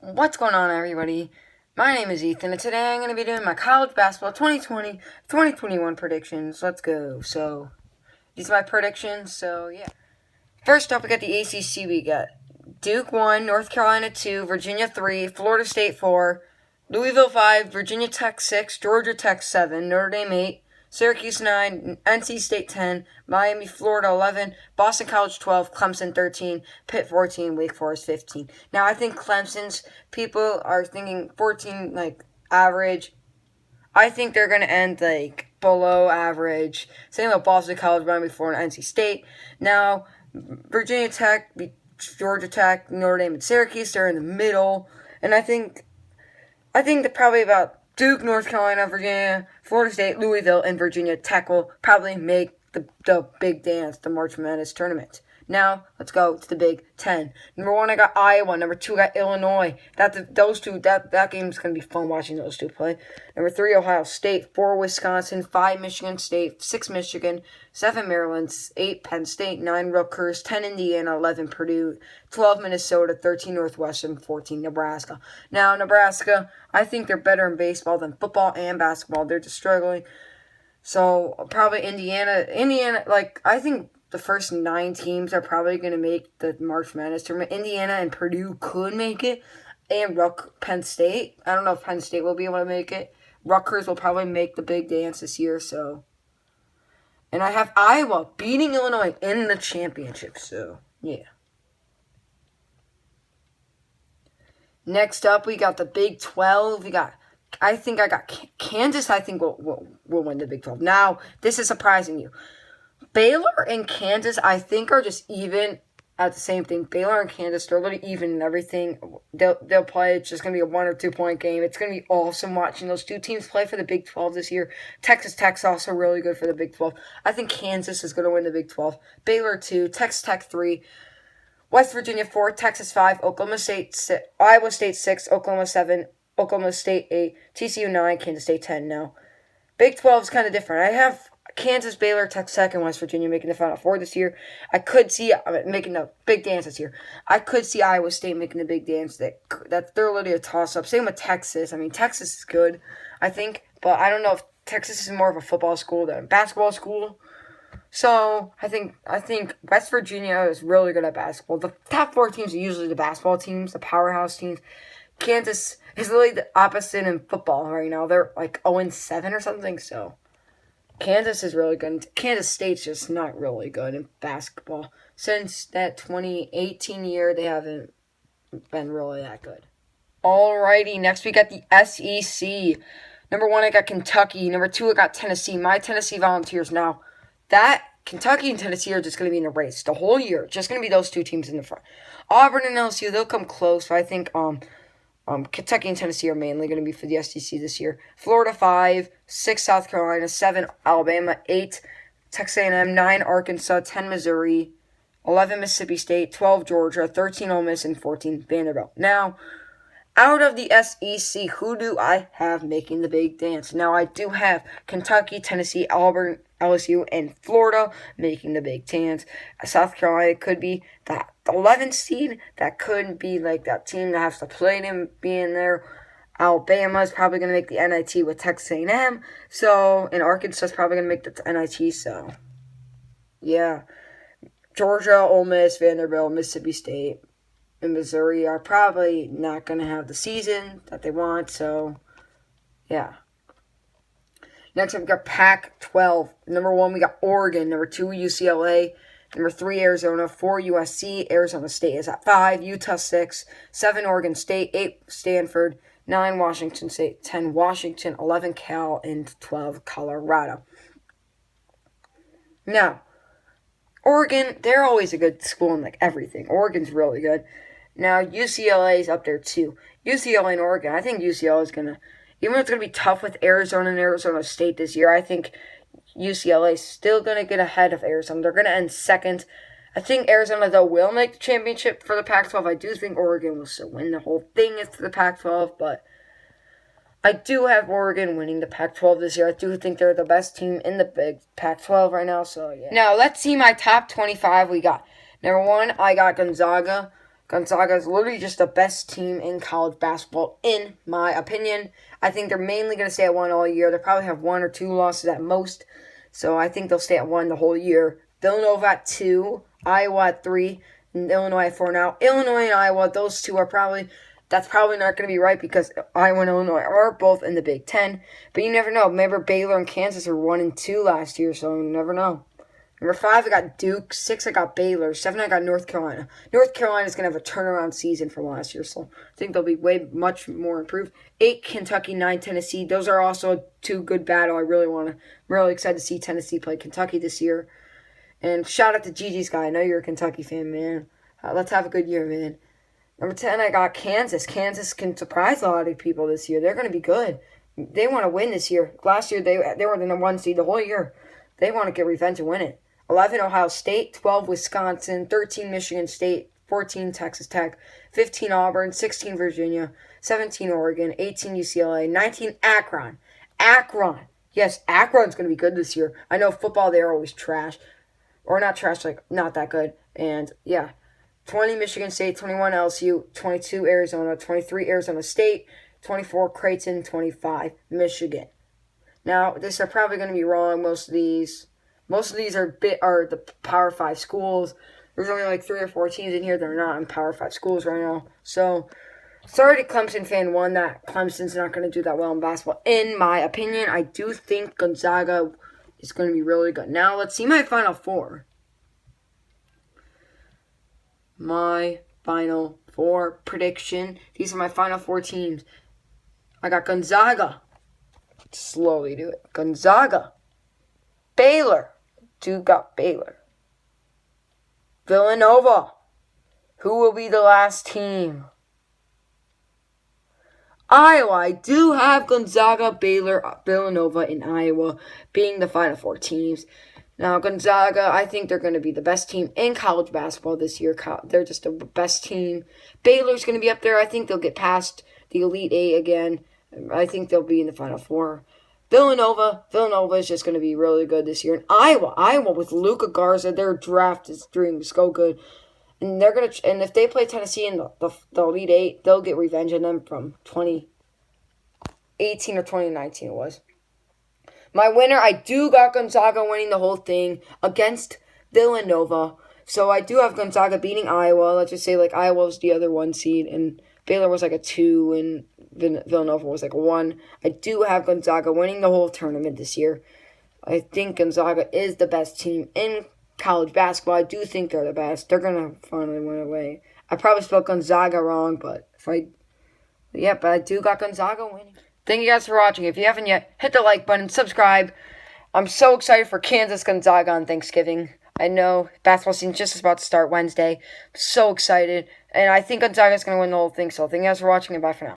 What's going on, everybody? My name is Ethan, and today I'm going to be doing my college basketball 2020-2021 predictions. Let's go. So, these are my predictions, so yeah. First up, we got the ACC. We got Duke 1, North Carolina 2, Virginia 3, Florida State 4, Louisville 5, Virginia Tech 6, Georgia Tech 7, Notre Dame 8, Syracuse 9, NC State 10, Miami, Florida 11, Boston College 12, Clemson 13, Pitt 14, Wake Forest 15. Now, I think Clemson's people are thinking 14, average. I think they're going to end, below average. Same with Boston College, Miami, Florida, NC State. Now, Virginia Tech, Georgia Tech, Notre Dame, and Syracuse, they're in the middle. And I think that probably about Duke, North Carolina, Virginia, Florida State, Louisville, and Virginia Tech will probably make the big dance, the March Madness tournament. Now, let's go to the Big Ten. Number 1, I got Iowa. Number 2, I got Illinois. That game's going to be fun watching those two play. Number 3, Ohio State. 4, Wisconsin. 5, Michigan State. 6, Michigan. 7, Maryland. 8, Penn State. 9, Rutgers. 10, Indiana. 11, Purdue. 12, Minnesota. 13, Northwestern. 14, Nebraska. Now, Nebraska, I think they're better in baseball than football and basketball. They're just struggling. So, probably Indiana, I think the first 9 teams are probably going to make the March Madness tournament. Indiana and Purdue could make it, and Penn State. I don't know if Penn State will be able to make it. Rutgers will probably make the big dance this year, so. And I have Iowa beating Illinois in the championship, so, yeah. Next up, we got the Big 12. I got Kansas, I think, will win the Big 12. Now, this is surprising you. Baylor and Kansas, I think, are just even at the same thing. Baylor and Kansas, they're literally even in everything. They'll play. It's just going to be a 1 or 2 point game. It's going to be awesome watching those two teams play for the Big 12 this year. Texas Tech's also really good for the Big 12. I think Kansas is going to win the Big 12. Baylor 2, Texas Tech 3, West Virginia 4, Texas 5, Oklahoma State 6, Iowa State 6, Oklahoma 7, Oklahoma State 8, TCU 9, Kansas State 10. Now, Big 12 is kind of different. I have Kansas, Baylor, Texas Tech, and West Virginia making the Final Four this year. I could see making the big dance this year. I could see Iowa State making the big dance. That they're literally a toss-up. Same with Texas. I mean, Texas is good, I think, but I don't know if Texas is more of a football school than a basketball school. So I think West Virginia is really good at basketball. The top 4 teams are usually the basketball teams, the powerhouse teams. Kansas is literally the opposite in football right now. They're like 0-7 or something, so. Kansas is really good. Kansas State's just not really good in basketball. Since that 2018 year, they haven't been really that good. Alrighty, next we got the SEC. Number 1, I got Kentucky. Number 2, I got Tennessee. My Tennessee Volunteers. Now, that Kentucky and Tennessee are just going to be in a race the whole year. Just going to be those 2 teams in the front. Auburn and LSU, they'll come close. I think Kentucky and Tennessee are mainly going to be for the SEC this year. Florida 5, 6 South Carolina, 7 Alabama, 8 Texas A&M, 9 Arkansas, 10 Missouri, 11 Mississippi State, 12 Georgia, 13 Ole Miss, and 14 Vanderbilt. Now, out of the SEC, who do I have making the big dance? Now, I do have Kentucky, Tennessee, Auburn, LSU, and Florida making the big dance. South Carolina could be that 11th seed. That could be like that team that has to play them being there. Alabama is probably going to make the NIT with Texas A&M. So, and Arkansas is probably going to make the NIT. So, yeah. Georgia, Ole Miss, Vanderbilt, Mississippi State, and Missouri are probably not going to have the season that they want. So, yeah. Next up, we got Pac-12. Number 1, we got Oregon. Number 2, UCLA. Number 3, Arizona. 4, USC. Arizona State is at 5. Utah 6. 7, Oregon State. 8, Stanford. 9, Washington State. 10, Washington. 11, Cal. And 12, Colorado. Now, Oregon, they're always a good school in everything. Oregon's really good. Now, UCLA is up there too. UCLA and Oregon, I think UCLA is going to, even though it's going to be tough with Arizona and Arizona State this year, I think UCLA is still going to get ahead of Arizona. They're going to end second. I think Arizona, though, will make the championship for the Pac-12. I do think Oregon will still win the whole thing for the Pac-12, but I do have Oregon winning the Pac-12 this year. I do think they're the best team in the big Pac-12 right now, so yeah. Now, let's see my top 25 we got. Number 1, I got Gonzaga. Gonzaga is literally just the best team in college basketball, in my opinion. I think they're mainly going to stay at 1 all year. They'll probably have 1 or 2 losses at most. So I think they'll stay at 1 the whole year. Villanova at 2, Iowa at 3, and Illinois at 4 now. Illinois and Iowa, those two are that's probably not going to be right because Iowa and Illinois are both in the Big Ten. But you never know. Remember, Baylor and Kansas were 1 and 2 last year, so you never know. Number 5, I got Duke. 6, I got Baylor. 7, I got North Carolina. North Carolina is going to have a turnaround season from last year, so I think they'll be much more improved. 8, Kentucky. 9, Tennessee. Those are also 2 good battle. I'm really excited to see Tennessee play Kentucky this year. And shout out to Gigi's guy. I know you're a Kentucky fan, man. Let's have a good year, man. Number 10, I got Kansas. Kansas can surprise a lot of people this year. They're going to be good. They want to win this year. Last year, they were the number 1 seed the whole year. They want to get revenge and win it. 11, Ohio State. 12, Wisconsin. 13, Michigan State. 14, Texas Tech. 15, Auburn. 16, Virginia. 17, Oregon. 18, UCLA. 19, Akron. Akron. Yes, Akron's going to be good this year. I know football, they're always trash. Or not trash, like not that good. And, yeah. 20, Michigan State. 21, LSU. 22, Arizona. 23, Arizona State. 24, Creighton. 25, Michigan. Now, this are probably going to be wrong, most of these. Most of these are the Power 5 schools. There's only like 3 or 4 teams in here that are not in Power 5 schools right now. So, sorry to Clemson fan 1 that Clemson's not going to do that well in basketball. In my opinion, I do think Gonzaga is going to be really good. Now, let's see my Final 4. My Final 4 prediction. These are my Final 4 teams. I got Gonzaga. Slowly do it. Gonzaga. Baylor. Duke got Baylor. Villanova. Who will be the last team? Iowa. I do have Gonzaga, Baylor, Villanova, and Iowa being the Final 4 teams. Now, Gonzaga, I think they're going to be the best team in college basketball this year. They're just the best team. Baylor's going to be up there. I think they'll get past the Elite 8 again. I think they'll be in the Final 4. Villanova is just going to be really good this year. And Iowa with Luka Garza, their draft is doing so good. And if they play Tennessee in the Elite 8, they'll get revenge on them from 2018 or 2019 it was. My winner, I do got Gonzaga winning the whole thing against Villanova. So I do have Gonzaga beating Iowa. Let's just say like Iowa was the other 1 seed and Baylor was like a 2 and Villanova was like a 1. I do have Gonzaga winning the whole tournament this year. I think Gonzaga is the best team in college basketball. I do think they're the best. They're going to finally win away. I probably spelled Gonzaga wrong, but I do got Gonzaga winning. Thank you guys for watching. If you haven't yet, hit the like button, subscribe. I'm so excited for Kansas Gonzaga on Thanksgiving. I know basketball season's just about to start Wednesday. I'm so excited. And I think Gonzaga's going to win the whole thing. So thank you guys for watching and bye for now.